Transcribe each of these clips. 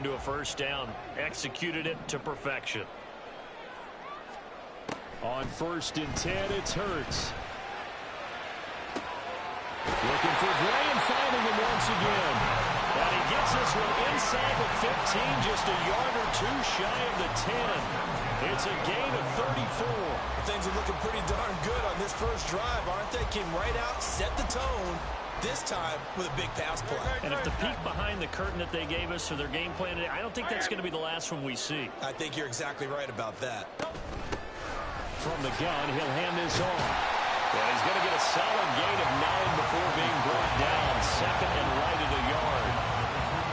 into a first down. Executed it to perfection. On 1st and 10, it's Hurts. Looking for Gray and finding him once again. And he gets this one inside the 15, just a yard or two shy of the 10. It's a gain of 34. Things are looking pretty darn good on this first drive, aren't they? Came right out, set the tone, this time with a big pass play. And if the peek behind the curtain that they gave us for their game plan today, I don't think that's going to be the last one we see. I think you're exactly right about that. From the gun, he'll hand this off. Yeah, he's going to get a solid gain of 9 before being brought down. Second and right at a yard.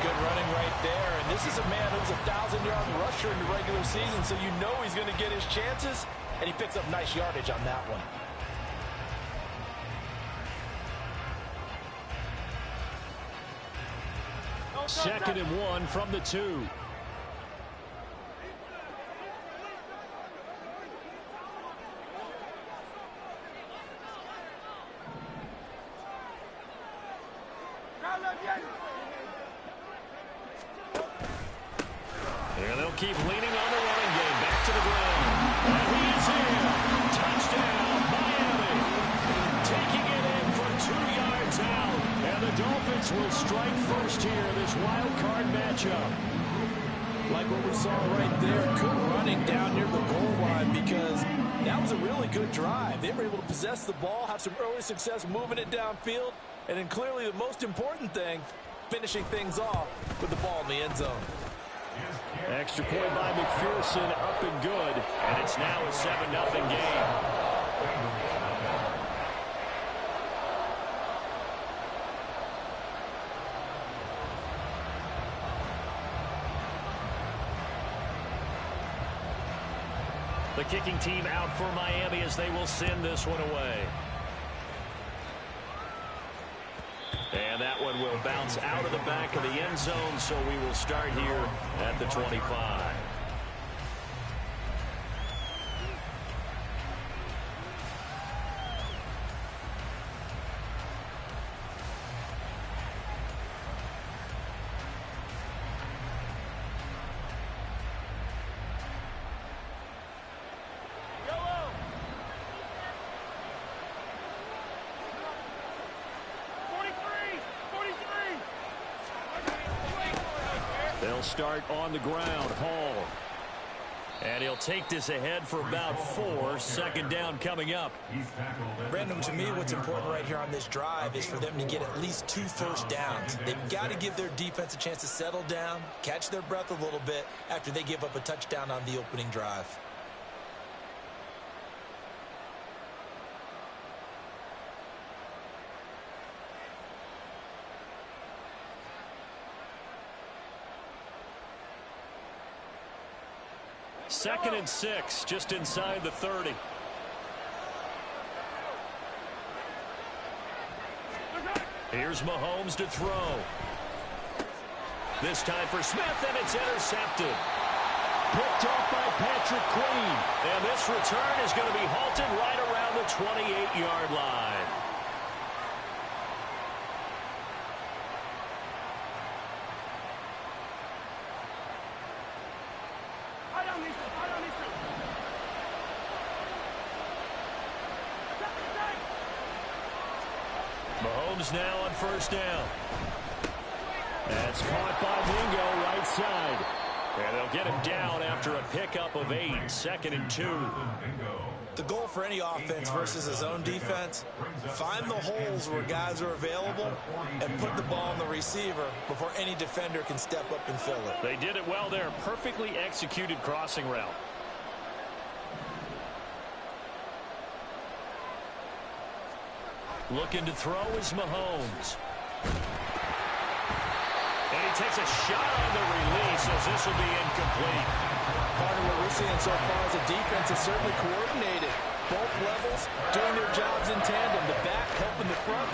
Good running right there. And this is a man who's a 1,000-yard rusher in the regular season, so you know he's going to get his chances, and he picks up nice yardage on that one. Second and 1 from the 2. And they'll keep leaning on the running game. Back to the ground. And he is in. Touchdown, Miami. Taking it in for 2 yards out. And the Dolphins will strike first here, this wild card matchup. Like what we saw right there, good running down near the goal line, because that was a really good drive. They were able to possess the ball, have some early success moving it downfield, and then clearly the most important thing, finishing things off with the ball in the end zone. Extra point by McPherson, up and good. And it's now a 7-0 game. The kicking team out for Miami as they will send this one away. And that one will bounce out of the back of the end zone, so we will start here at the 25. They'll start on the ground. Hall. And he'll take this ahead for about 4. Second down coming up. Brandon, to me, what's important right here on this drive is for them to get at least 2 first downs. They've got to give their defense a chance to settle down, catch their breath a little bit after they give up a touchdown on the opening drive. Second and 6, just inside the 30. Here's Mahomes to throw. This time for Smith, and it's intercepted. Picked off by Patrick Queen. And this return is going to be halted right around the 28-yard line. Mahomes now on first down. That's caught by Mingo, right side. And they'll get him down after a pickup of 8. Second and 2. The goal for any offense versus his own defense, find the holes where guys are available and put the ball on the receiver before any defender can step up and fill it. They did it well there. Perfectly executed crossing route. Looking to throw is Mahomes. And he takes a shot on the release as this will be incomplete. Part of what we're seeing so far is the defense is certainly coordinated. Both levels doing their jobs in tandem. The back helping the front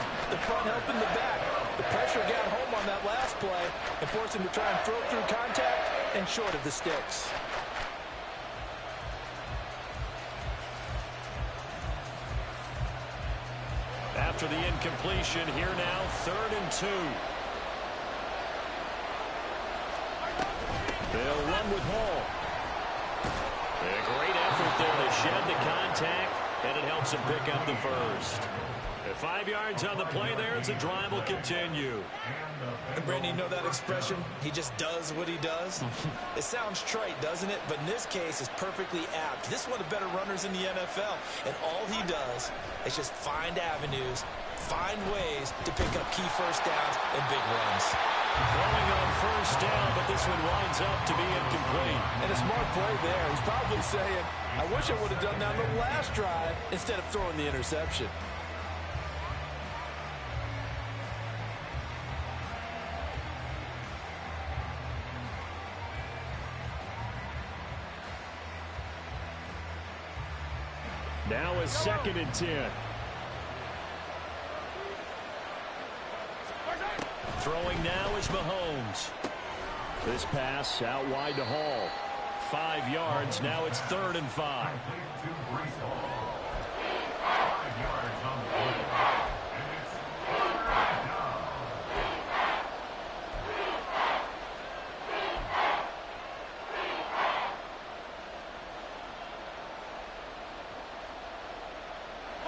helping the back. The pressure got home on that last play and forced him to try and throw through contact and short of the sticks. After the incompletion, here now, 3rd and 2. They'll run with Hall. A great effort there to shed the contact, and it helps him pick up the first. 5 yards on the play there as the drive will continue. And Brandon, you know that expression? He just does what he does? It sounds trite, doesn't it? But in this case, it's perfectly apt. This is one of the better runners in the NFL. And all he does is just find avenues, find ways to pick up key first downs and big runs. Throwing on first down, but this one winds up to be incomplete. And a smart play there. He's probably saying, I wish I would have done that on the last drive instead of throwing the interception. Now a 2nd and 10. Throwing now is Mahomes. This pass out wide to Hall. 5 yards. Now it's 3rd and 5.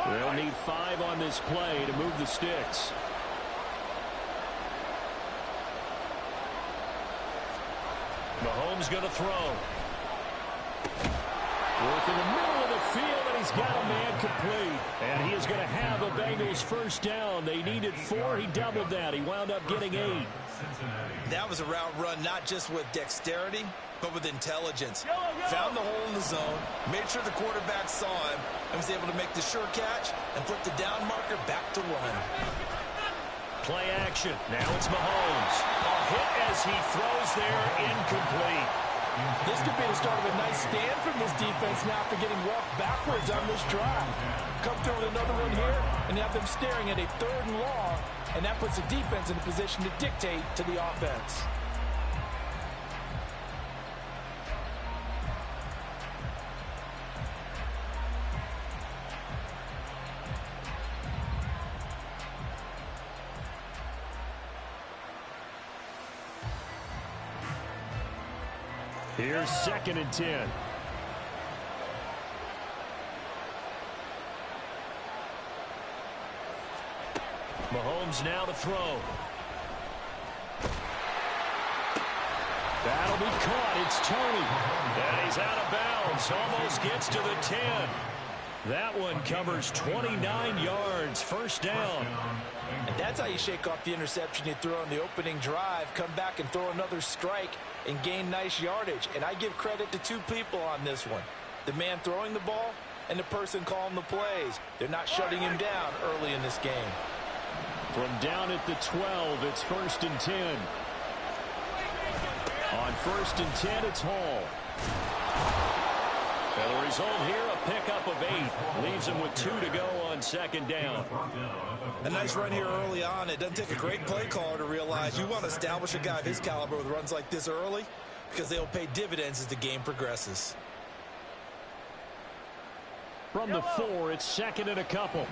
They'll need 5 on this play to move the sticks. Mahomes going to throw. Work in the middle of the field, and he's got a man complete. And he is going to have a Bengals first down. They needed 4. He doubled that. He wound up getting 8. That was a route run not just with dexterity, but with intelligence. Found the hole in the zone, made sure the quarterback saw him, and was able to make the sure catch and put the down marker back to run. Play action. Now it's Mahomes. A hit as he throws there, incomplete. This could be the start of a nice stand from this defense now after getting walked backwards on this drive. Come through with another one here and have them staring at a 3rd and long, and that puts the defense in a position to dictate to the offense. Here's 2nd and 10. Mahomes now to throw. That'll be caught. It's Tony. And he's out of bounds. Almost gets to the 10. That one covers 29 yards. First down. And that's how you shake off the interception you threw on the opening drive. Come back and throw another strike and gain nice yardage. And I give credit to 2 people on this one. The man throwing the ball and the person calling the plays. They're not shutting him down early in this game. From down at the 12, it's 1st and 10. On 1st and 10, it's Hall. And the result here, a pickup of 8. Leaves him with 2 to go on 2nd down. A nice run here early on. It doesn't take a great play caller to realize you want to establish a guy of his caliber with runs like this early because they'll pay dividends as the game progresses. From the 4, it's 2nd and a couple.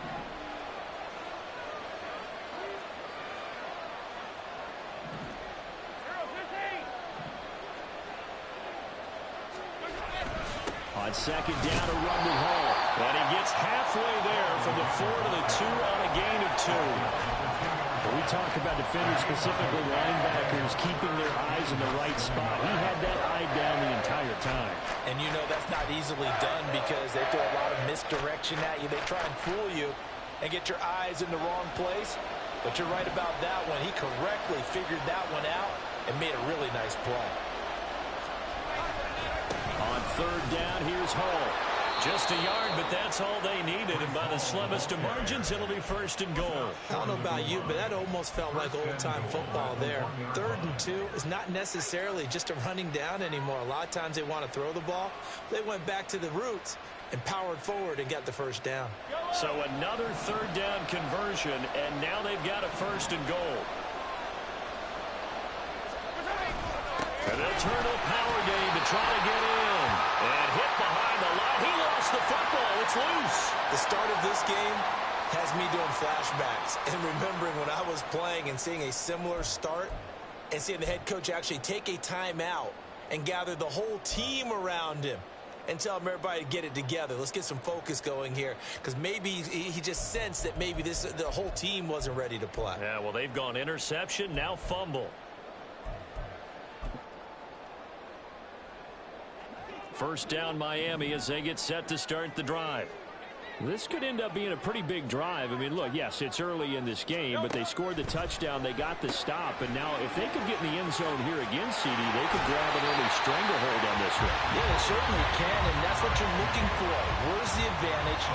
On 2nd down, a run with Hall. And he gets halfway there from the 4 to the 2 on a gain of 2. When we talk about defenders, specifically linebackers, keeping their eyes in the right spot, he had that eye down the entire time. And you know that's not easily done because they throw a lot of misdirection at you. They try and fool you and get your eyes in the wrong place. But you're right about that one. He correctly figured that one out and made a really nice play. On 3rd down, here's Hall. Just a yard, but that's all they needed. And by the slimmest of margins, it'll be 1st and goal. I don't know about you, but that almost felt like old-time football there. 3rd and 2 is not necessarily just a running down anymore. A lot of times they want to throw the ball. They went back to the roots and powered forward and got the first down. So another 3rd down conversion, and now they've got a 1st and goal. And they'll turn to a power game to try to get in. And hit behind the line. He lost the football. It's loose. The start of this game has me doing flashbacks and remembering when I was playing and seeing a similar start and seeing the head coach actually take a timeout and gather the whole team around him and tell him everybody to get it together. Let's get some focus going here, because maybe he just sensed that maybe the whole team wasn't ready to play. Yeah, well, they've gone interception, now fumble. First down Miami as they get set to start the drive. This could end up being a pretty big drive. I mean, look, yes, it's early in this game, but they scored the touchdown. They got the stop. And now if they could get in the end zone here again, CD, they could grab an early stranglehold on this one. Yeah, they certainly can, and that's what you're looking for. Where's the advantage?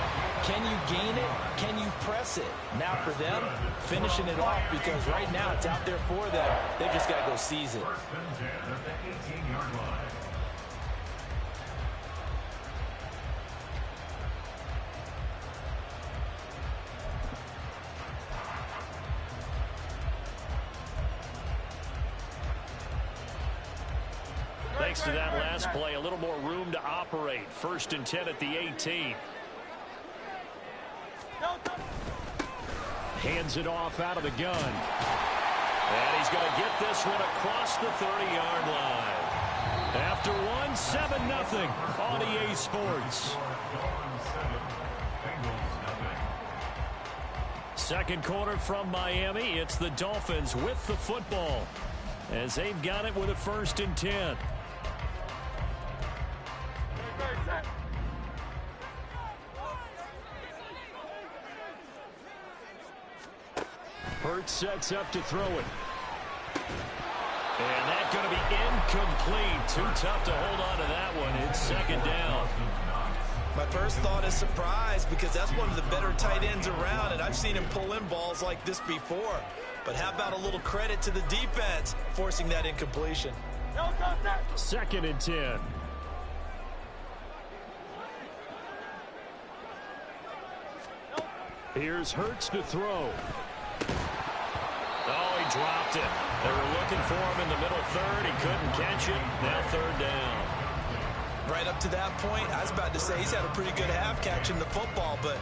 Can you gain it? Can you press it? Now for them, finishing it off, because right now it's out there for them. They just got to go seize it. Thanks to that last play, a little more room to operate. 1st and 10 at the 18. Hands it off out of the gun. And he's going to get this one across the 30-yard line. After one, 7-0 on EA Sports. Second quarter from Miami. It's the Dolphins with the football as they've got it with a 1st and 10. Hurts sets up to throw it. And that's going to be incomplete. Too tough to hold on to that one. It's 2nd down. My first thought is surprise, because that's one of the better tight ends around, and I've seen him pull in balls like this before. But how about a little credit to the defense forcing that incompletion? 2nd and 10. Here's Hurts to throw. Oh, he dropped it. They were looking for him in the middle 3rd. He couldn't catch it. Now 3rd down. Right up to that point, I was about to say he's had a pretty good half catching the football, but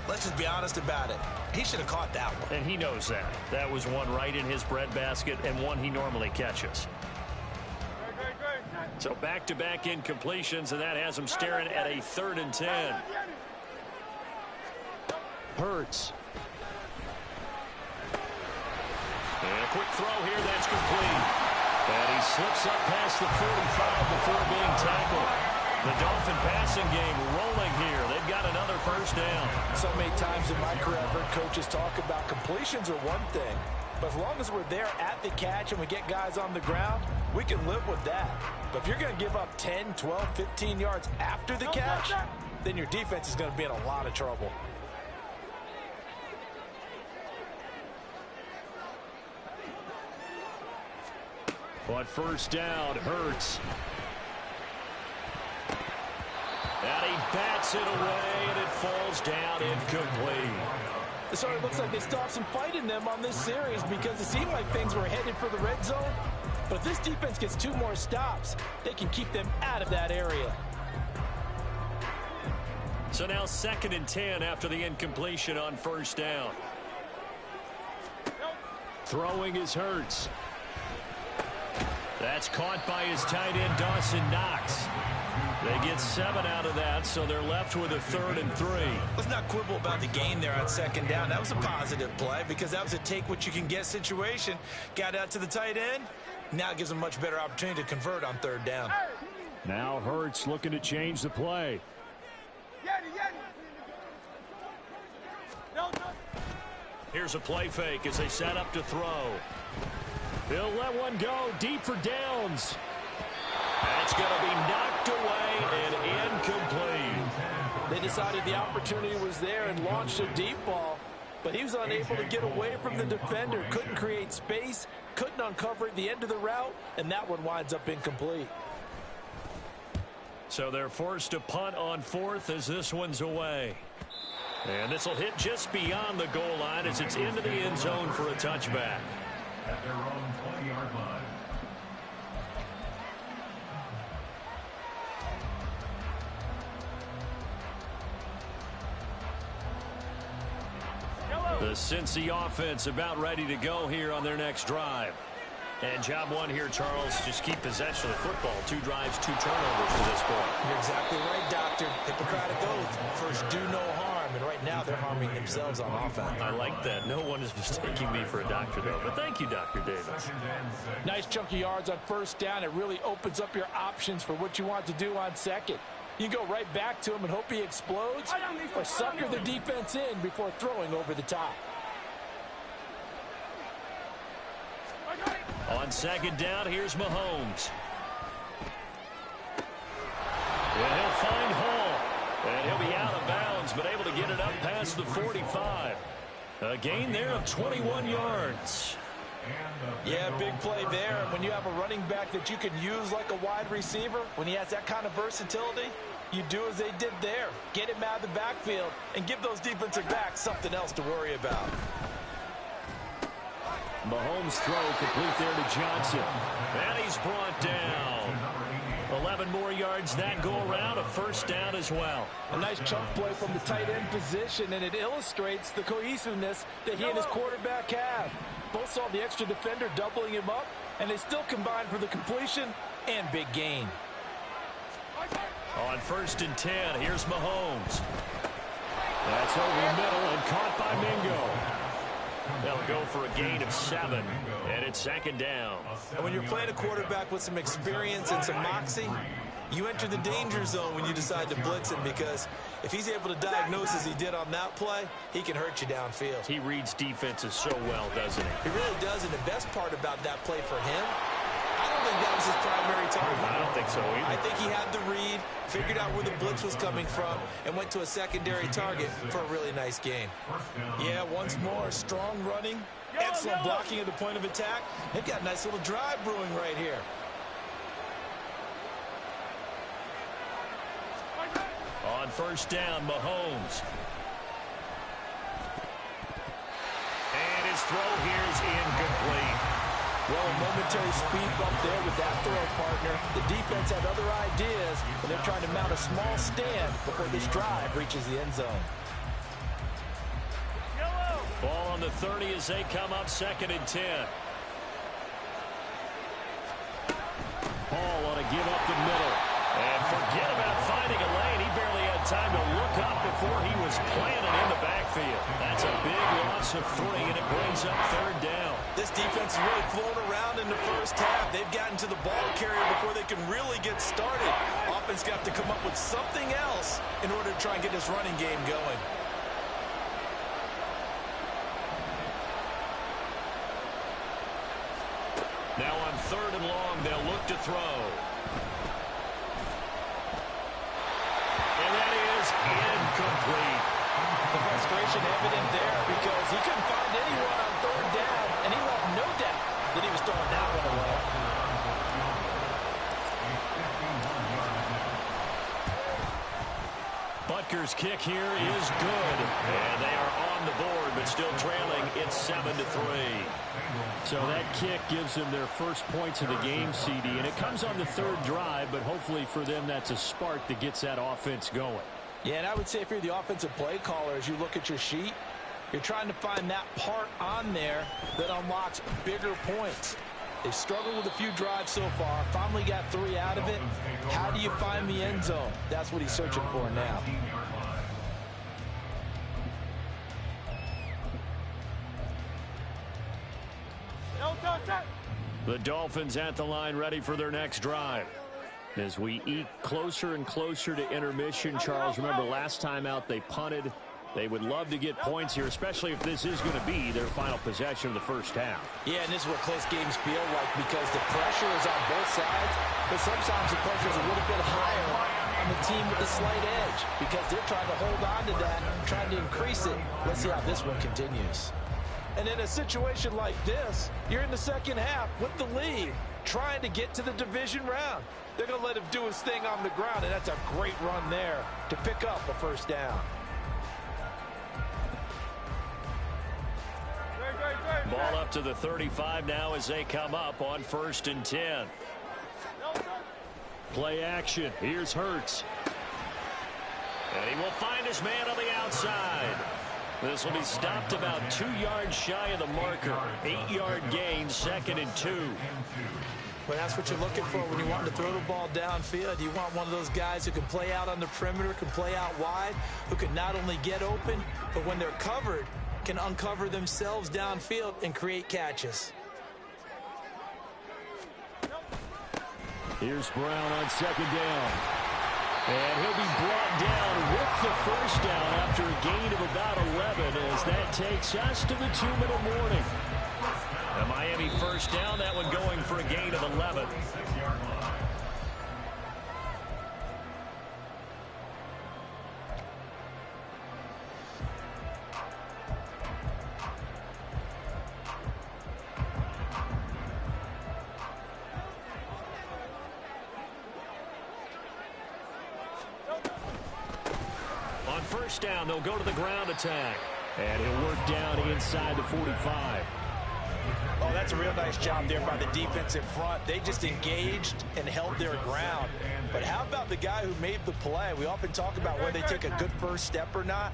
let's just be honest about it. He should have caught that one. And he knows that. That was one right in his breadbasket and one he normally catches. So back-to-back incompletions, and that has him staring at a 3rd and 10. Hurts. And a quick throw here, that's complete. And he slips up past the 45 before being tackled. The Dolphin passing game rolling here. They've got another 1st down. So many times in my career, I've heard coaches talk about completions are one thing. But as long as we're there at the catch and we get guys on the ground, we can live with that. But if you're going to give up 10, 12, 15 yards after the catch, then your defense is going to be in a lot of trouble. But 1st down, Hurts. And he bats it away, and it falls down incomplete. So it looks like they still have some fight in them on this series, because it seemed like things were headed for the red zone. But if this defense gets 2 more stops, they can keep them out of that area. So now 2nd and 10 after the incompletion on 1st down. Throwing is Hurts. That's caught by his tight end, Dawson Knox. They get 7 out of that, so they're left with a 3rd and 3. Let's not quibble about the gain there on 2nd down. That was a positive play, because that was a take-what-you-can-get situation. Got out to the tight end. Now it gives them a much better opportunity to convert on 3rd down. Now Hurts looking to change the play. Here's a play fake as they set up to throw. He'll let one go deep for Downs. That's going to be knocked away and incomplete. They decided the opportunity was there and launched a deep ball, but he was unable to get away from the defender, couldn't create space, couldn't uncover at the end of the route, and that one winds up incomplete. So they're forced to punt on 4th as this one's away. And this will hit just beyond the goal line as it's into the end zone for a touchback. At their own 20-yard line. The Cincy offense about ready to go here on their next drive. And job one here, Charles, just keep possession of the football. 2 drives, 2 turnovers to this point. You're exactly right, Doctor. Hippocratic oath. First, do no harm. And right now, they're harming themselves on offense. I like that. No one is mistaking me for a doctor, though. But thank you, Dr. Davis. Nice chunk of yards on first down. It really opens up your options for what you want to do on second. You go right back to him and hope he explodes, or sucker the defense in before throwing over the top. On second down, here's Mahomes. And he'll find Hall. And he'll be out of bounds, but able to get it up past the 45. A gain there of 21 yards. Yeah, big play there. And when you have a running back that you can use like a wide receiver, when he has that kind of versatility, you do as they did there. Get him out of the backfield and give those defensive backs something else to worry about. Mahomes' throw complete there to Johnson. And he's brought down. 11 more yards that go around, a first down as well. A nice chunk play from the tight end position, and it illustrates the cohesiveness that he and his quarterback have. Both saw the extra defender doubling him up, and they still combined for the completion and big gain. On first and 10, here's Mahomes. That's over the middle and caught by Mingo. They'll go for a gain of 7, and it's second down. And when you're playing a quarterback with some experience and some moxie, you enter the danger zone when you decide to blitz him, because if he's able to diagnose as he did on that play, he can hurt you downfield. He reads defenses so well, doesn't he? He really does, and the best part about that play for him, I don't think that was his primary target. I don't think so either. I think he had the read, figured out where the blitz was coming from, and went to a secondary target for a really nice game. Yeah, once more, strong running, excellent blocking at the point of attack. They've got a nice little drive brewing right here. On first down, Mahomes. And his throw here is incomplete. Well, a momentary speed bump there with that throw, partner. The defense had other ideas, and they're trying to mount a small stand before this drive reaches the end zone. Ball on the 30 as they come up second and 10. Paul want to give up the middle. And forget about finding a lane. He barely had time to look up before he was planted in the backfield. That's a big loss of 3, and it brings up third down. This defense is really flown around in the first half. They've gotten to the ball carrier before they can really get started. Offense got to come up with something else in order to try and get this running game going. Now on third and long, they'll look to throw. And that is incomplete. The frustration evident there because he couldn't find anyone on third down, and he left no doubt that he was throwing that one away. Butker's kick here is good. And they are on the board, but still trailing. It's 7-3. So that kick gives them their first points of the game, CD. And it comes on the third drive, but hopefully for them that's a spark that gets that offense going. Yeah, and I would say if you're the offensive play caller, as you look at your sheet, you're trying to find that part on there that unlocks bigger points. They've struggled with a few drives so far, finally got 3 out of it. How do you find the end zone? That's what he's searching for now. The Dolphins at the line, ready for their next drive. As we eke closer and closer to intermission, Charles, remember last time out they punted. They would love to get points here, especially if this is going to be their final possession of the first half. Yeah, and this is what close games feel like because the pressure is on both sides, but sometimes the pressure is a little bit higher on the team with the slight edge because they're trying to hold on to that, trying to increase it. Let's see how this one continues. And in a situation like this, you're in the second half with the lead, trying to get to the division round. They're going to let him do his thing on the ground, and that's a great run there to pick up a first down. Ball up to the 35 now as they come up on first and 10. Play action. Here's Hurts. And he will find his man on the outside. This will be stopped about 2 yards shy of the marker. 8-yard gain, 2nd and 2. Well, that's what you're looking for when you want to throw the ball downfield. You want one of those guys who can play out on the perimeter, can play out wide, who can not only get open, but when they're covered, can uncover themselves downfield and create catches. Here's Brown on 2nd down. And he'll be brought down with the first down after a gain of about 11 as that takes us to the 2-minute warning. The Miami first down, that one going for a gain of 11. On first down, they'll go to the ground attack. And he'll work down inside the 45. Oh, that's a real nice job there by the defensive front. They just engaged and held their ground. But how about the guy who made the play? We often talk about whether they take a good first step or not.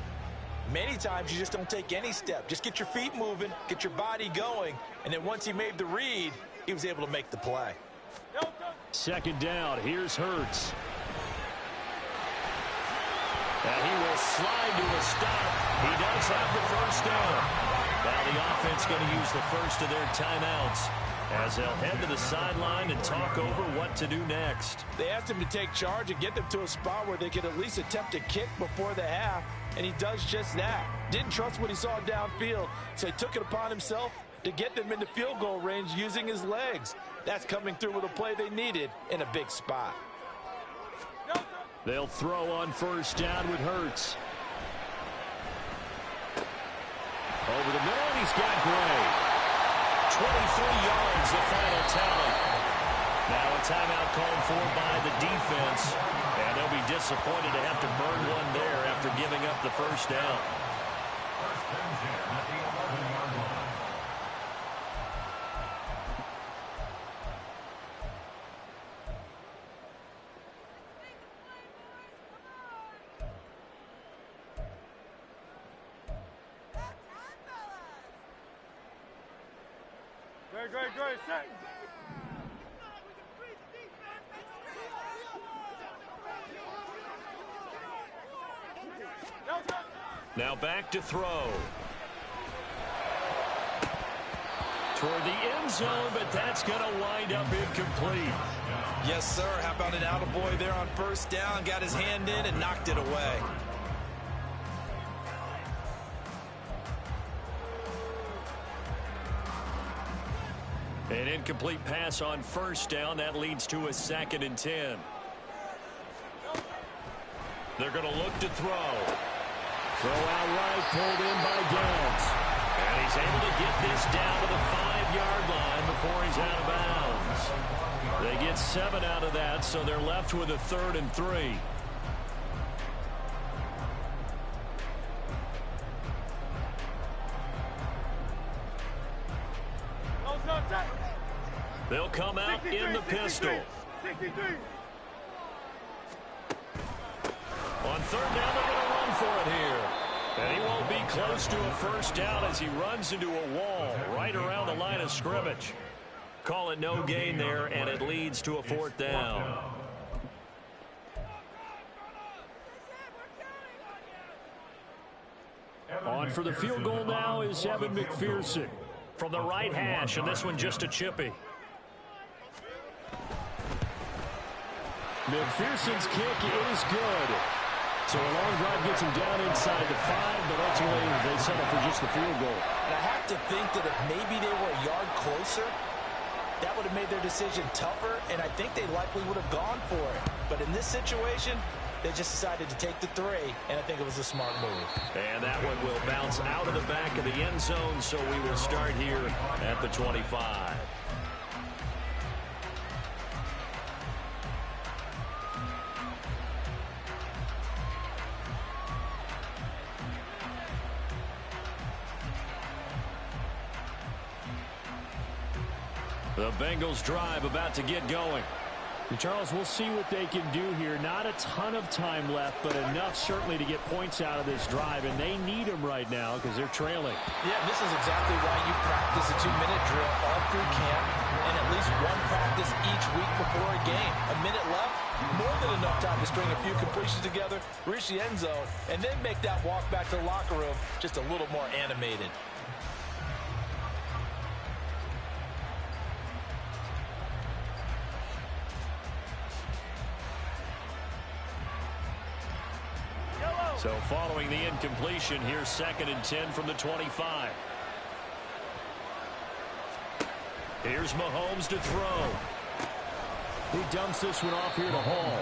Many times you just don't take any step. Just get your feet moving, get your body going, and then once he made the read, he was able to make the play. 2nd down, here's Hurts. And he will slide to a stop. He does have the first down. Now the offense going to use the first of their timeouts as they'll head to the sideline and talk over what to do next. They asked him to take charge and get them to a spot where they could at least attempt a kick before the half, and he does just that. Didn't trust what he saw downfield, so he took it upon himself to get them into field goal range using his legs. That's coming through with a play they needed in a big spot. They'll throw on first down with Hurts. Over the middle, and he's got Gray. 23 yards, the final tally. Now a timeout called for by the defense, and they'll be disappointed to have to burn one there after giving up the first down. Great, set. Now back to throw. Toward the end zone, but that's going to wind up incomplete. Yes, sir. How about an attaboy there on first down? Got his hand in and knocked it away. An incomplete pass on first down. That leads to a 2nd and 10. They're going to look to throw. Throw out right, pulled in by Downs. And he's able to get this down to the 5-yard line before he's out of bounds. They get 7 out of that, so they're left with a 3rd and 3. They'll come out 63, in the pistol. 63. On 3rd down, they're going to run for it here. And he won't be close to a first down as he runs into a wall right around the line of scrimmage. Call it no gain there, and it leads to a 4th down. On for the field goal now is Evan McPherson from the right hash, and this one just a chippy. McPherson's kick is good. So a long drive gets him down inside the 5, but ultimately they settle for just the field goal. And I have to think that if maybe they were a yard closer, that would have made their decision tougher, and I think they likely would have gone for it. But in this situation, they just decided to take the 3, and I think it was a smart move. And that one will bounce out of the back of the end zone, so we will start here at the 25. The Bengals drive about to get going. And Charles, we'll see what they can do here. Not a ton of time left, but enough certainly to get points out of this drive, and they need them right now because they're trailing. Yeah, this is exactly why you practice a 2-minute drill all through camp and at least one practice each week before a game. A minute left, more than enough time to string a few completions together, reach the end zone, and then make that walk back to the locker room just a little more animated. So following the incompletion, here's 2nd and 10 from the 25. Here's Mahomes to throw. He dumps this one off here to Hall.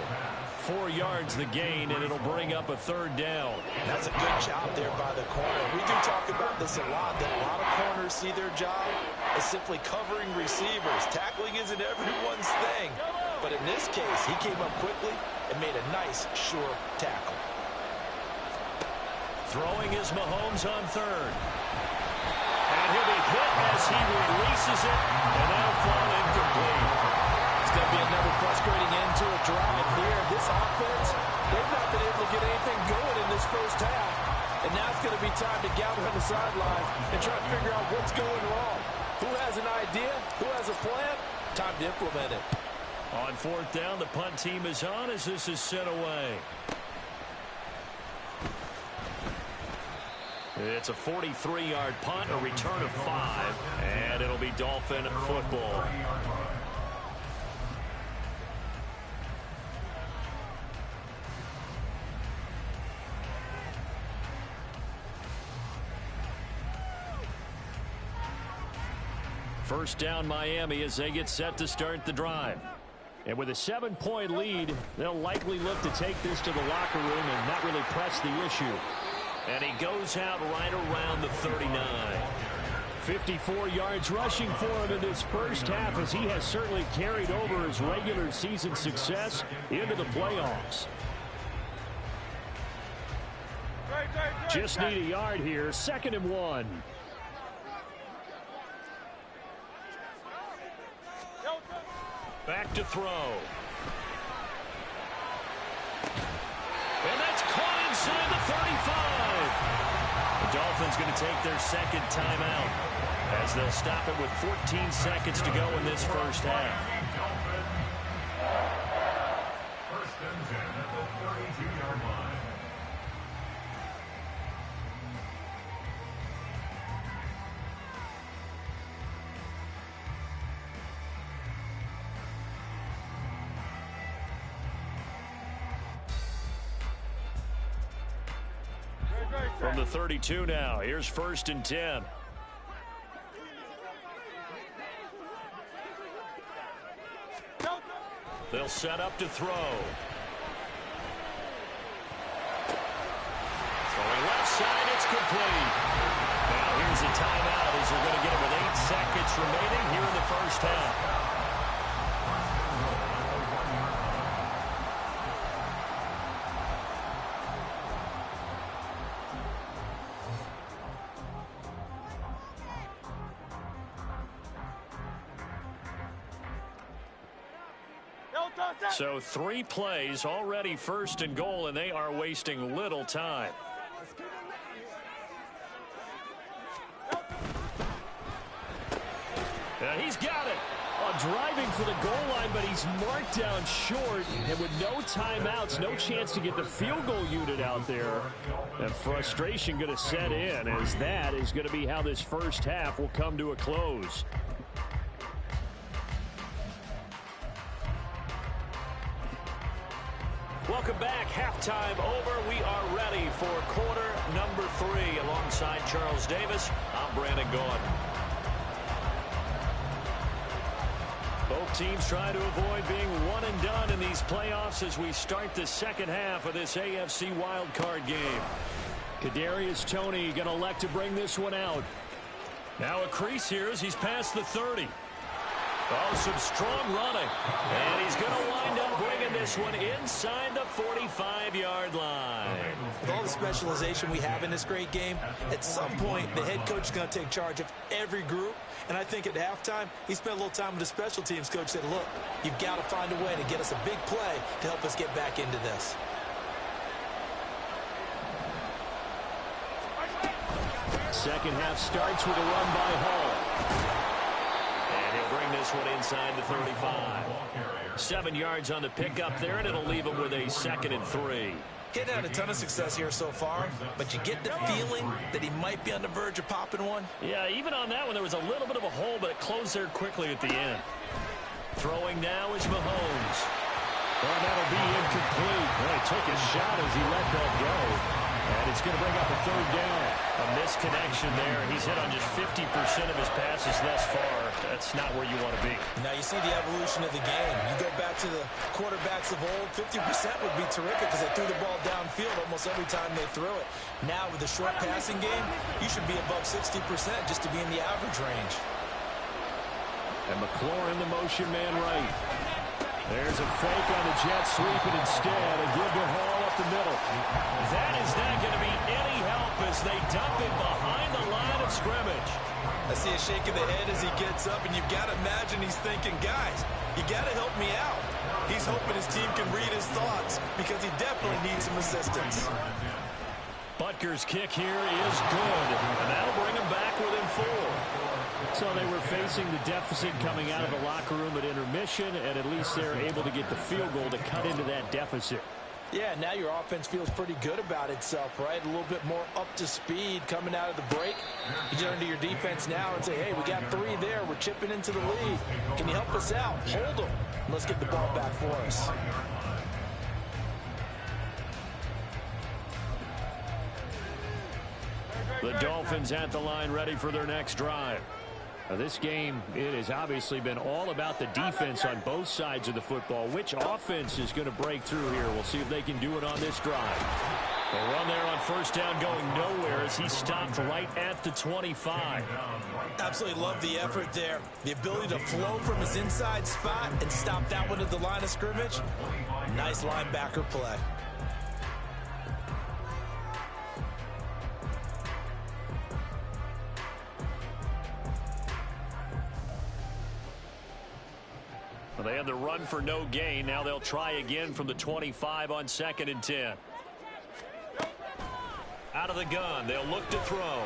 4 yards the gain, and it'll bring up a 3rd down. That's a good job there by the corner. We do talk about this a lot, that a lot of corners see their job as simply covering receivers. Tackling isn't everyone's thing. But in this case, he came up quickly and made a nice, sure tackle. Throwing is Mahomes on 3rd. And he'll be hit as he releases it, and that'll fall incomplete. It's going to be another frustrating end to a drive here. This offense, they've not been able to get anything going in this first half. And now it's going to be time to gather on the sidelines and try to figure out what's going wrong. Who has an idea? Who has a plan? Time to implement it. On 4th down, the punt team is on as this is sent away. It's a 43-yard punt, a return of 5, and it'll be Dolphin football. First down Miami as they get set to start the drive. And with a 7-point lead, they'll likely look to take this to the locker room and not really press the issue. And he goes out right around the 39. 54 yards rushing for him in this first half as he has certainly carried over his regular season success into the playoffs. Just need a yard here. 2nd and 1. Back to throw. And that's caught inside the 35. The Dolphins going to take their 2nd timeout as they'll stop it with 14 seconds to go in this first half. 1st and 10 at the 32-yard line. From the 32 now, here's 1st and 10. They'll set up to throw. Throwing left side, it's complete. Now here's a timeout as they're going to get it with 8 seconds remaining here in the first half. So 3 plays already 1st and goal, and they are wasting little time. He's got it. Driving for the goal line, but he's marked down short. And with no timeouts, no chance to get the field goal unit out there. And frustration going to set in as that is going to be how this first half will come to a close. Welcome back. Halftime over. We are ready for quarter number 3. Alongside Charles Davis, I'm Brandon Gaudin. Both teams try to avoid being one and done in these playoffs as we start the second half of this AFC wildcard game. Kadarius Toney going to elect to bring this one out. Now a crease here as he's past the 30. Oh, some strong running. And he's going to wind up bringing this one inside the 45-yard line. With all the specialization we have in this great game, at some point, the head coach is going to take charge of every group. And I think at halftime, he spent a little time with the special teams coach, said, look, you've got to find a way to get us a big play to help us get back into this. Second half starts with a run by Hall. And he'll bring this one inside the 35. 7 yards on the pickup there, and it'll leave him with a 2nd and 3. Getting had a ton of success here so far, but you get the feeling that he might be on the verge of popping one. Yeah, even on that one, there was a little bit of a hole, but it closed there quickly at the end. Throwing now is Mahomes. Well, that'll be incomplete. Well, he took a shot as he let that go. And it's going to bring up a 3rd down. A misconnection there. He's hit on just 50% of his passes thus far. That's not where you want to be. Now you see the evolution of the game. You go back to the quarterbacks of old, 50% would be terrific because they threw the ball downfield almost every time they threw it. Now with the short passing game, you should be above 60% just to be in the average range. And McLaurin, the motion man right. There's a fake on the jet sweep, and instead a give to Hall up the middle. That is not going to be any help as they dump it behind the line of scrimmage. I see a shake of the head as he gets up, and you've got to imagine he's thinking, guys, you got to help me out. He's hoping his team can read his thoughts because he definitely needs some assistance. Butker's kick here is good, and that'll bring him back within 4. So they were facing the deficit coming out of the locker room at intermission, and at least they're able to get the field goal to cut into that deficit. Yeah, now your offense feels pretty good about itself, right? A little bit more up to speed coming out of the break. You turn to your defense now and say, hey, we got 3 there. We're chipping into the lead. Can you help us out? Hold them. Let's get the ball back for us. The Dolphins at the line ready for their next drive. Now, this game, it has obviously been all about the defense on both sides of the football. Which offense is going to break through here? We'll see if they can do it on this drive. The run there on 1st down going nowhere as he stopped right at the 25. Absolutely love the effort there. The ability to flow from his inside spot and stop that one at the line of scrimmage. Nice linebacker play. Well, they had the run for no gain. Now they'll try again from the 25 on 2nd and 10. Out of the gun, they'll look to throw.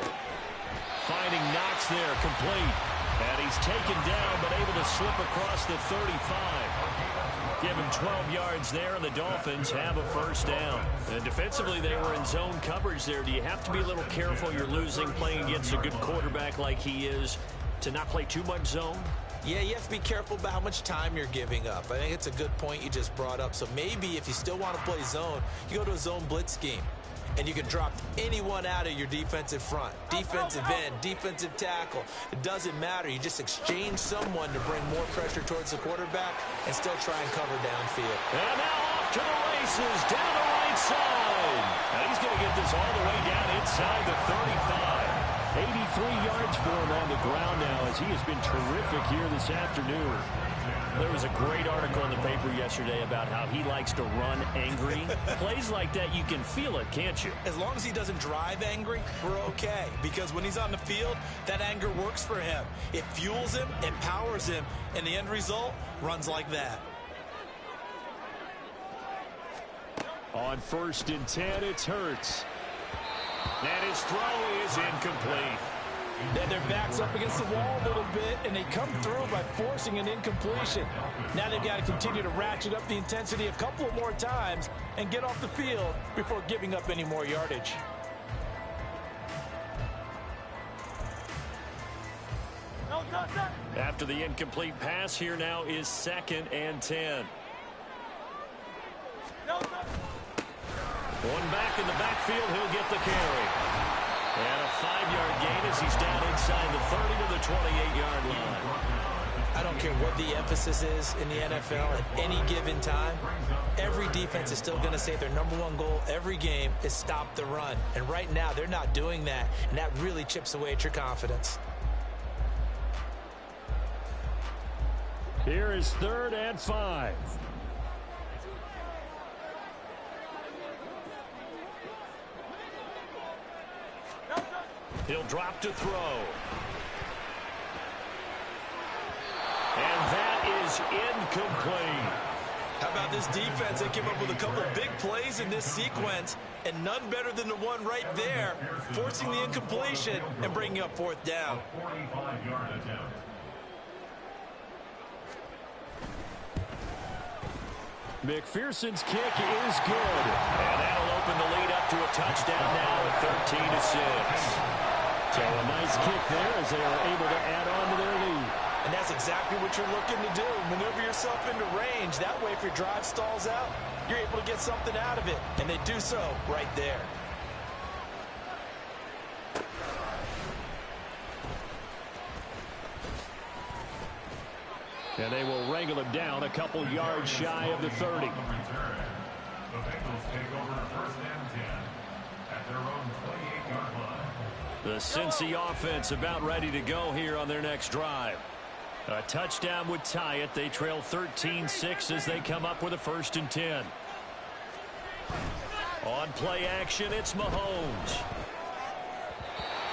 Finding Knox there, complete. And he's taken down, but able to slip across the 35. Give him 12 yards there, and the Dolphins have a 1st down. And defensively, they were in zone coverage there. Do you have to be a little careful? You're losing, playing against a good quarterback like he is, to not play too much zone? Yeah, you have to be careful about how much time you're giving up. I think it's a good point you just brought up. So maybe if you still want to play zone, you go to a zone blitz scheme. And you can drop anyone out of your defensive front. Defensive end, defensive tackle. It doesn't matter. You just exchange someone to bring more pressure towards the quarterback and still try and cover downfield. And now off to the races, down the right side. And he's going to get this all the way down inside the 35. 83 yards for him on the ground now as he has been terrific here this afternoon. There was a great article in the paper yesterday about how he likes to run angry. Plays like that, you can feel it, can't you? As long as he doesn't drive angry, we're okay. Because when he's on the field, that anger works for him. It fuels him, it powers him, and the end result runs like that. On 1st and 10, it's Hurts. And his throw is incomplete. Then their back's up against the wall a little bit, and they come through by forcing an incompletion. Now they've got to continue to ratchet up the intensity a couple of more times and get off the field before giving up any more yardage. After the incomplete pass, here now is 2nd and 10. One back in the backfield, he'll get the carry. And a 5-yard gain as he's down inside the 30 to the 28-yard line. I don't care what the emphasis is in the NFL at any given time. Every defense is still going to say their #1 goal every game is stop the run. And right now, they're not doing that. And that really chips away at your confidence. Here is 3rd and 5. He'll drop to throw. And that is incomplete. How about this defense? They came up with a couple big plays in this sequence, and none better than the one right there, forcing the incompletion and bringing up 4th down. 45-yard attempt. McPherson's kick is good. And that'll open the lead up to a touchdown now at 13-6. So a nice kick there as they are able to add on to their lead. And that's exactly what you're looking to do. Maneuver yourself into range. That way, if your drive stalls out, you're able to get something out of it. And they do so right there. And they will wrangle him down a couple yards shy of the 30. The Bengals take over 1st and 10 at their own 28-yard line. The Cincy offense about ready to go here on their next drive. A touchdown would tie it. They trail 13-6 as they come up with a 1st and 10. On play action, it's Mahomes.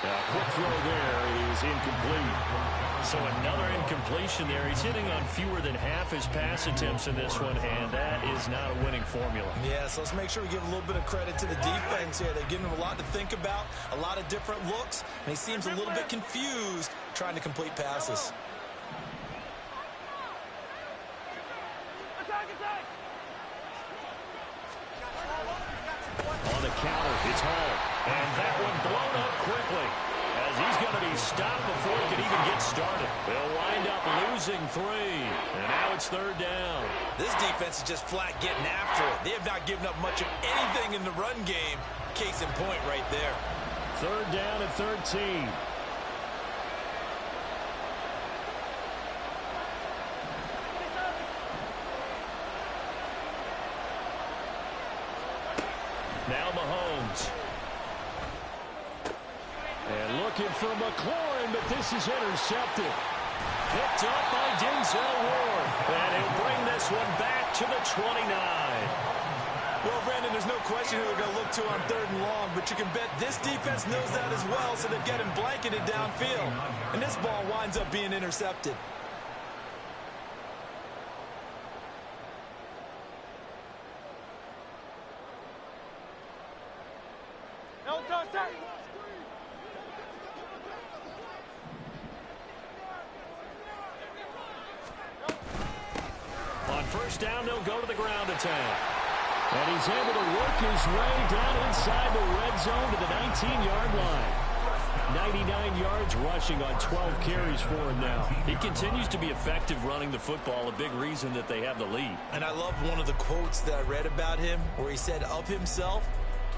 A quick throw there is incomplete. So another incompletion there. He's hitting on fewer than half his pass attempts in this one, and that is not a winning formula. Yeah, so let's make sure we give a little bit of credit to the defense here. They're giving him a lot to think about, a lot of different looks, and he seems a little bit confused trying to complete passes. On the counter, it's Hall. And that one blown up quickly as he's going to be stopped before he can even get started. They'll wind up losing 3. And now it's 3rd down. This defense is just flat getting after it. They have not given up much of anything in the run game. Case in point right there. 3rd down at 13. Now Mahomes. And looking for McLaurin, but this is intercepted. Picked up by Denzel Ward. And he'll bring this one back to the 29. Well, Brandon, there's no question who they're going to look to on 3rd and long, but you can bet this defense knows that as well, so they've got him blanketed downfield. And this ball winds up being intercepted. On 1st down, they'll go to the ground attack. And he's able to work his way down inside the red zone to the 19-yard line. 99 yards rushing on 12 carries for him now. He continues to be effective running the football, a big reason that they have the lead. And I love one of the quotes that I read about him where he said of himself,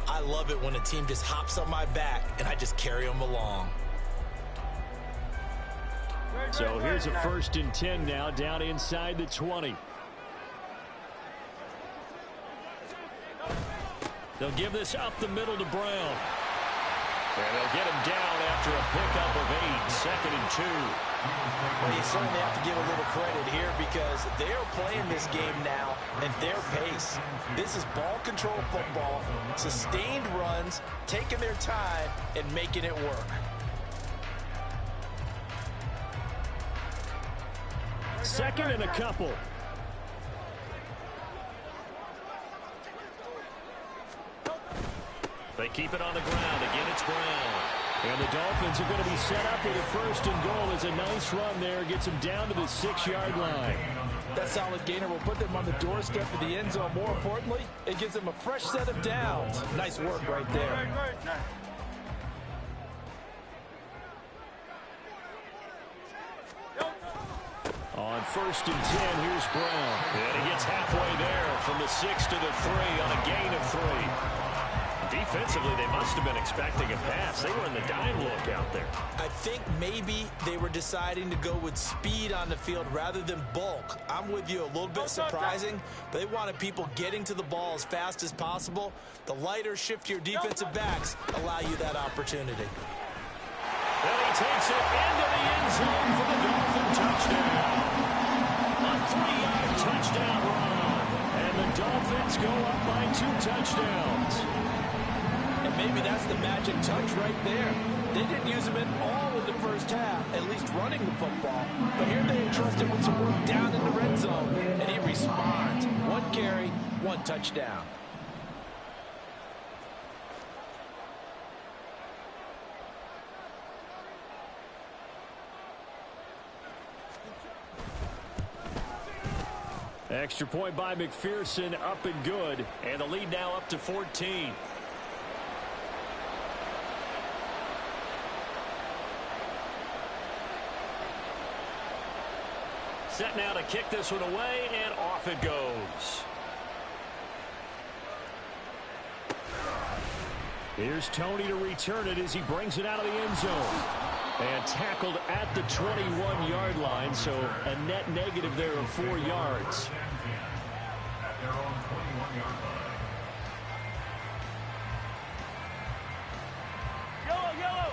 "I love it when a team just hops on my back and I just carry them along." So here's a 1st and 10 now down inside the 20. They'll give this up the middle to Brown. And they'll get him down after a pickup of 8, 2nd and 2. Well, you certainly have to give a little credit here because they're playing this game now at their pace. This is ball control football, sustained runs, taking their time, and making it work. 2nd and a couple. They keep it on the ground. Again, it's Brown. And the Dolphins are going to be set up with a 1st and goal as a nice run there. Gets them down to the 6-yard line. That solid gainer will put them on the doorstep of the end zone. More importantly, it gives them a fresh set of downs. Nice work right there. On 1st and 10, here's Brown. And he gets halfway there from the 6 to the 3 on a gain of 3. Defensively, they must have been expecting a pass. They were in the dime look out there. I think maybe they were deciding to go with speed on the field rather than bulk. I'm with you, a little bit surprising. But they wanted people getting to the ball as fast as possible. The lighter, shiftier defensive backs allow you that opportunity. And he takes it into the end zone for the Dolphin touchdown. A touchdown run. And the Dolphins go up by 2 touchdowns. And maybe that's the magic touch right there. They didn't use him at all in the first half, at least running the football. But here they entrust him with some work down in the red zone, and he responds. 1 carry, 1 touchdown. Extra point by McPherson, up and good. And the lead now up to 14. Set now to kick this one away, and off it goes. Here's Tony to return it as he brings it out of the end zone. And tackled at the 21-yard line, so a net negative there of 4 yards. At their own 21-yard line. Yellow.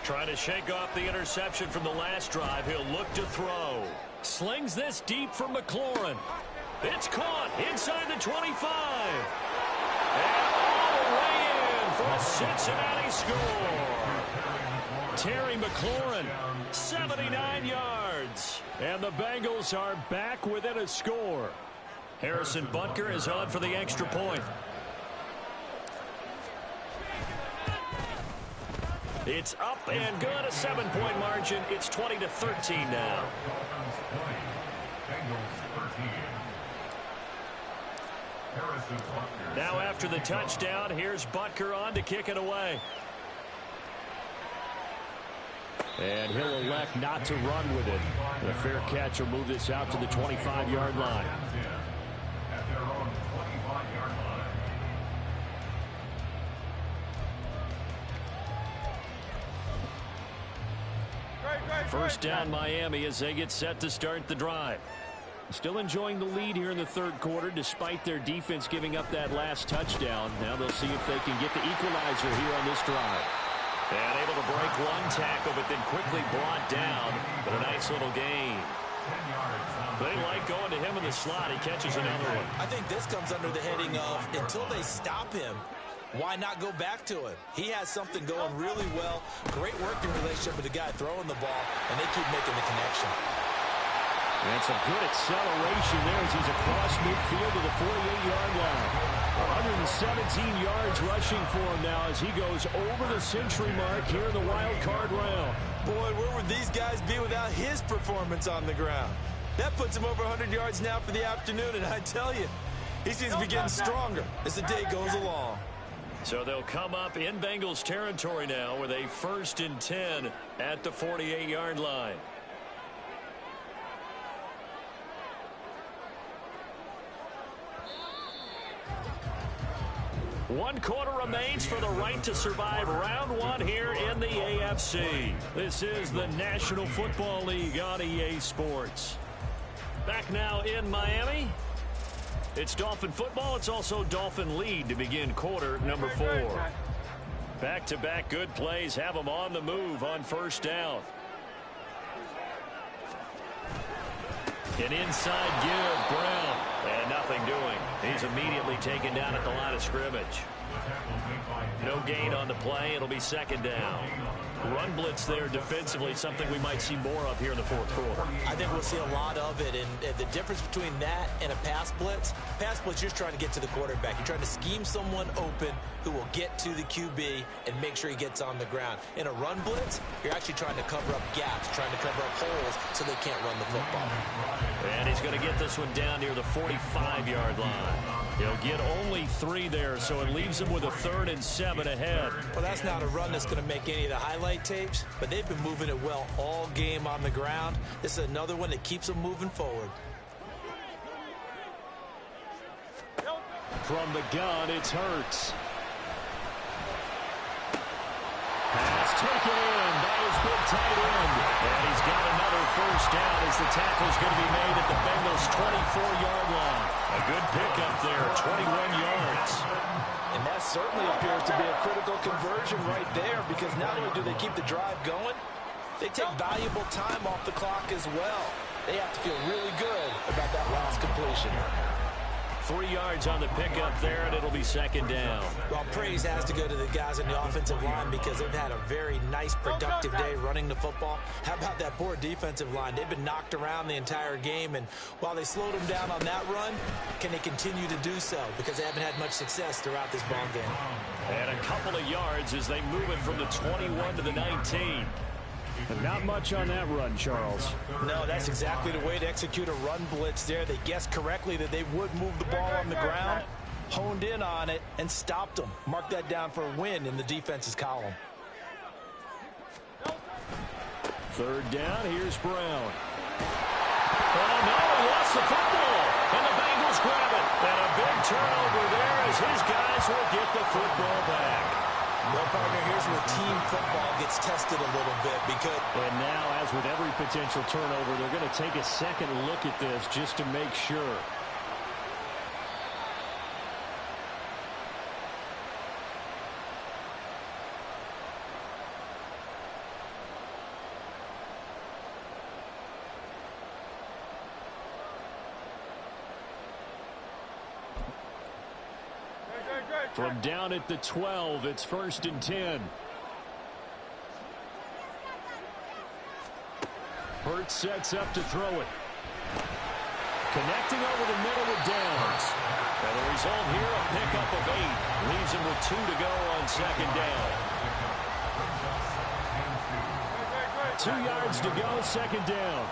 Trying to shake off the interception from the last drive. He'll look to throw. Slings this deep for McLaurin. It's caught inside the 25. And all the way in for a Cincinnati score. Terry McLaurin, 79 yards. And the Bengals are back within a score. Harrison Butker is on for the extra point. It's up and good, a 7-point margin. It's 20-13 now. Now after the touchdown, here's Butker on to kick it away. And he'll elect not to run with it. The fair catch will move this out to the 25-yard line. At their own 25-yard line. First down Miami as they get set to start the drive. Still enjoying the lead here in the third quarter despite their defense giving up that last touchdown. Now they'll see if they can get the equalizer here on this drive. And able to break one tackle, but then quickly brought down. But a nice little gain. They like going to him in the slot. He catches another one. I think this comes under the heading of until they stop him, why not go back to him? He has something going really well. Great working relationship with the guy throwing the ball, and they keep making the connection. And some good acceleration there as he's across midfield to the 48-yard line. 117 yards rushing for him now as he goes over the century mark here in the wild card round. Boy, where would these guys be without his performance on the ground? That puts him over 100 yards now for the afternoon, and I tell you, he seems to be getting stronger as the day goes along. So they'll come up in Bengals territory now with a 1st and 10 at the 48-yard line. One quarter remains for the right to survive round one here in the AFC. This is the National Football League on EA Sports. Back now in Miami. It's Dolphin football. It's also Dolphin lead to begin quarter number 4. Back-to-back good plays have them on the move on first down. An inside give, Brown, and nothing doing. He's immediately taken down at the line of scrimmage. No gain on the play. It'll be second down. Run blitz there defensively, something we might see more of here in the fourth quarter. I think we'll see a lot of it, and the difference between that and a pass blitz, you're trying to get to the quarterback. You're trying to scheme someone open who will get to the QB and make sure he gets on the ground. In a run blitz, you're actually trying to cover up gaps, trying to cover up holes so they can't run the football. And he's going to get this one down near the 45-yard line. He'll get only 3 there, so it leaves him with a 3rd and 7 ahead. Well, that's not a run that's going to make any of the highlight tapes, but they've been moving it well all game on the ground. This is another one that keeps them moving forward. From the gun, it's Hurts. Pass taken in by his big tight end. And he's got another first down as the tackle's going to be made at the Bengals' 24-yard line. A good pickup there, 21 yards. And that certainly appears to be a critical conversion right there, because not only do they keep the drive going, They take valuable time off the clock as well. They have to feel really good about that last completion. 3 yards on the pickup there, and it'll be second down. Well, praise has to go to the guys in the offensive line because they've had a very nice, productive day running the football. How about that poor defensive line? They've been knocked around the entire game, and while they slowed them down on that run, can they continue to do so? Because they haven't had much success throughout this ball game. And a couple of yards as they move it from the 21 to the 19. But not much on that run, Charles. No, that's exactly the way to execute a run blitz there. They guessed correctly that they would move the ball on the ground, honed in on it, and stopped them. Mark that down for a win in the defense's column. Third down, here's Brown. Oh, no, he lost the football. And the Bengals grab it. And a big turnover there as his guys will get the football back. Well, partner, here's where team football gets tested a little bit because... And now, as with every potential turnover, they're going to take a second look at this just to make sure. From down at the 12, it's 1st and 10. Hurts sets up to throw it. Connecting over the middle with Downs. And the result here, a pickup of 8. Leaves him with 2 to go on second down. 2 yards to go, second down.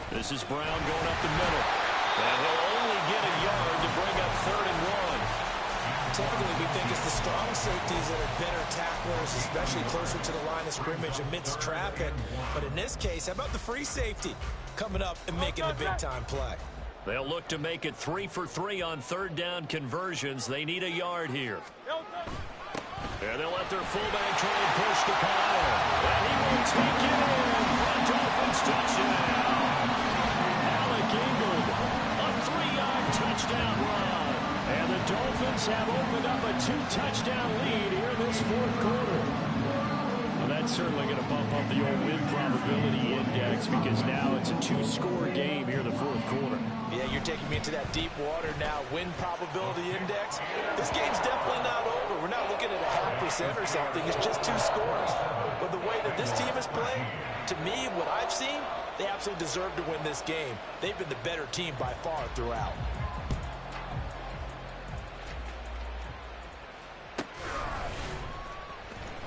This is Brown going up the middle. And he'll only get a yard to bring up 3rd and 1. Typically, we think it's the strong safeties that are better tacklers, especially closer to the line of scrimmage amidst traffic. But in this case, how about the free safety coming up and making the big-time play? They'll look to make it 3 for 3 on 3rd down conversions. They need a yard here. And they'll let their fullback try and push the pile. And he will take it in for a Dolphins touchdown. Alec Ingold, a 3-yard touchdown run. And the Dolphins have opened up a 2-touchdown lead here in this 4th quarter. Well, that's certainly going to bump up the old win probability index because now it's a 2-score game here in the 4th quarter. Yeah, you're taking me into that deep water now. Win probability index. This game's definitely not over. We're not looking at a 0.5% or something. It's just 2 scores. But the way that this team has played, to me, what I've seen, they absolutely deserve to win this game. They've been the better team by far throughout.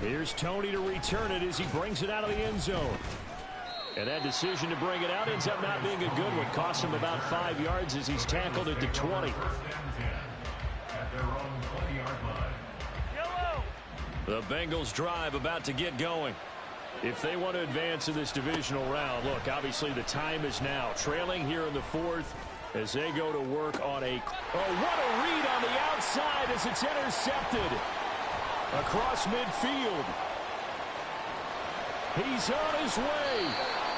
Here's Tony to return it as he brings it out of the end zone. And that decision to bring it out ends up not being a good one. Costs him about 5 yards as he's tackled at the 20. The Bengals drive about to get going. If they want to advance in this divisional round, look, obviously the time is now. Trailing here in the 4th as they go to work on a... Oh, what a read on the outside as it's intercepted. Across midfield. He's on his way.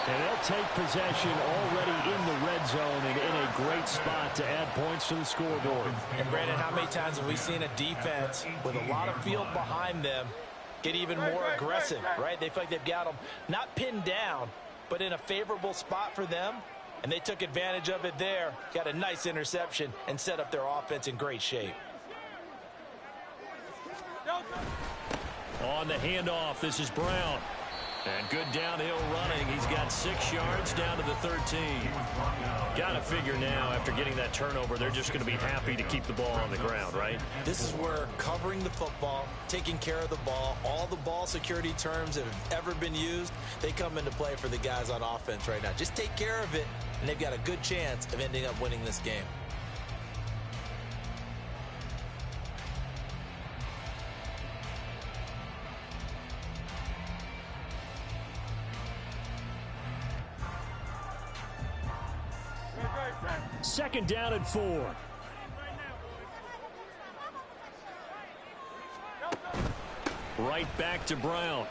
And they'll take possession already in the red zone and in a great spot to add points to the scoreboard. And Brandon, how many times have we seen a defense with a lot of field behind them get even more aggressive, right? They feel like they've got them not pinned down, but in a favorable spot for them. And they took advantage of it there. Got a nice interception and set up their offense in great shape. On the handoff, this is Brown. And good downhill running. He's got 6 yards down to the 13. Got to figure now, after getting that turnover, they're just going to be happy to keep the ball on the ground, right? This is where covering the football, taking care of the ball, all the ball security terms that have ever been used, they come into play for the guys on offense right now. Just take care of it, and they've got a good chance of ending up winning this game. Second down and 4. Right back to Brown.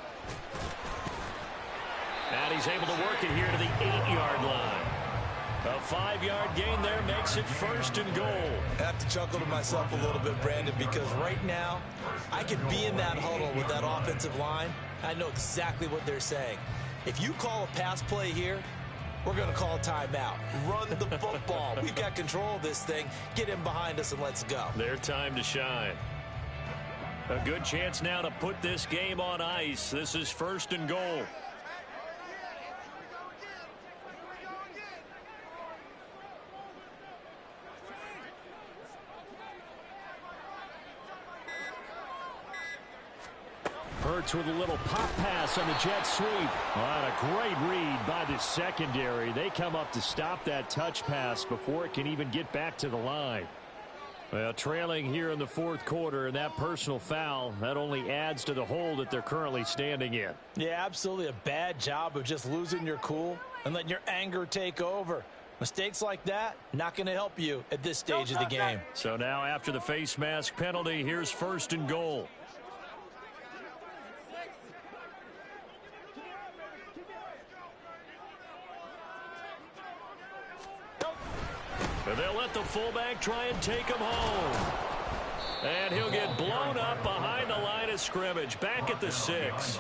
And he's able to work it here to the 8-yard line. A 5-yard gain there makes it 1st and goal. I have to chuckle to myself a little bit, Brandon, because right now I could be in that huddle with that offensive line. I know exactly what they're saying. If you call a pass play here, we're going to call a timeout. Run the football. We've got control of this thing. Get in behind us and let's go. Their time to shine. A good chance now to put this game on ice. This is 1st and goal. Hurts with a little pop pass on the jet sweep. What a great read by the secondary. They come up to stop that touch pass before it can even get back to the line. Well, trailing here in the 4th quarter, and that personal foul, that only adds to the hole that they're currently standing in. Yeah, absolutely a bad job of just losing your cool and letting your anger take over. Mistakes like that, not going to help you at this stage of the game. So now after the face mask penalty, here's 1st and goal. And they'll let the fullback try and take him home. And he'll get blown up behind the line of scrimmage, back at the 6.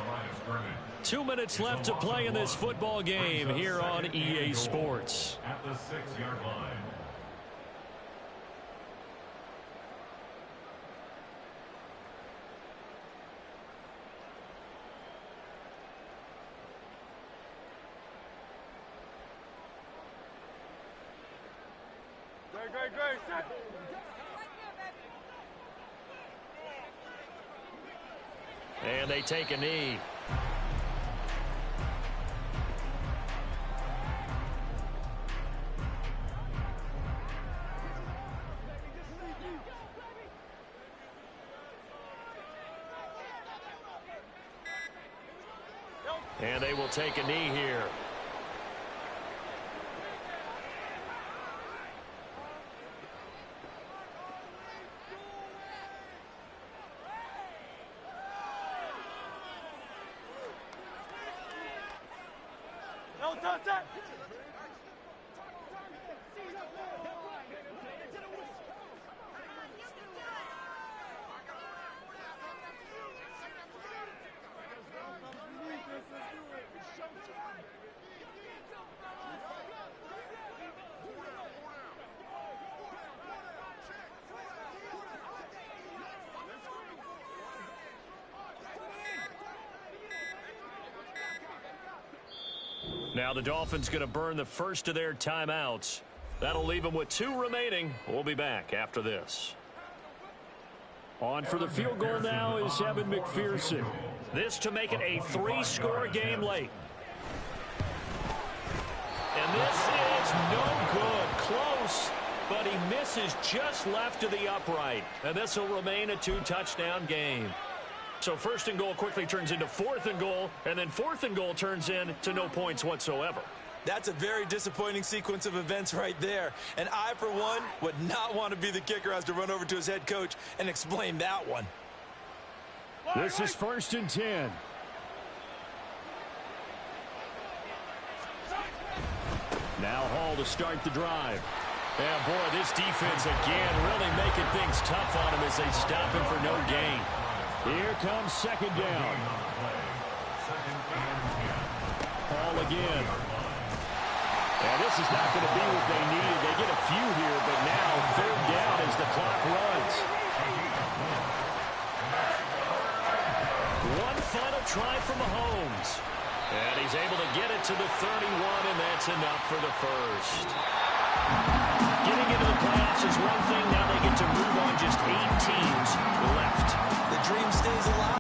2 minutes left to play in this football game here on EA Sports. At the 6-yard line. And they take a knee. And they will take a knee here. Now the Dolphins going to burn the first of their timeouts. That'll leave them with 2 remaining. We'll be back after this. On for the field goal now is Evan McPherson. This to make it a 3-score game late. And this is no good. Close, but he misses just left of the upright. And this will remain a 2-touchdown game. So 1st and goal quickly turns into 4th and goal, and then 4th and goal turns into no points whatsoever. That's a very disappointing sequence of events right there. And I, for one, would not want to be the kicker who has to run over to his head coach and explain that one. This is 1st and 10. Now Hall to start the drive. Yeah, boy, this defense again really making things tough on him as they stop him for no gain. Here comes 2nd down. Hall again. And this is not going to be what they needed. They get a few here, but now 3rd down as the clock runs. One final try from Mahomes. And he's able to get it to the 31, and that's enough for the first. Getting into the playoffs is one thing. Now they get to move on just 8 teams left. The dream stays alive.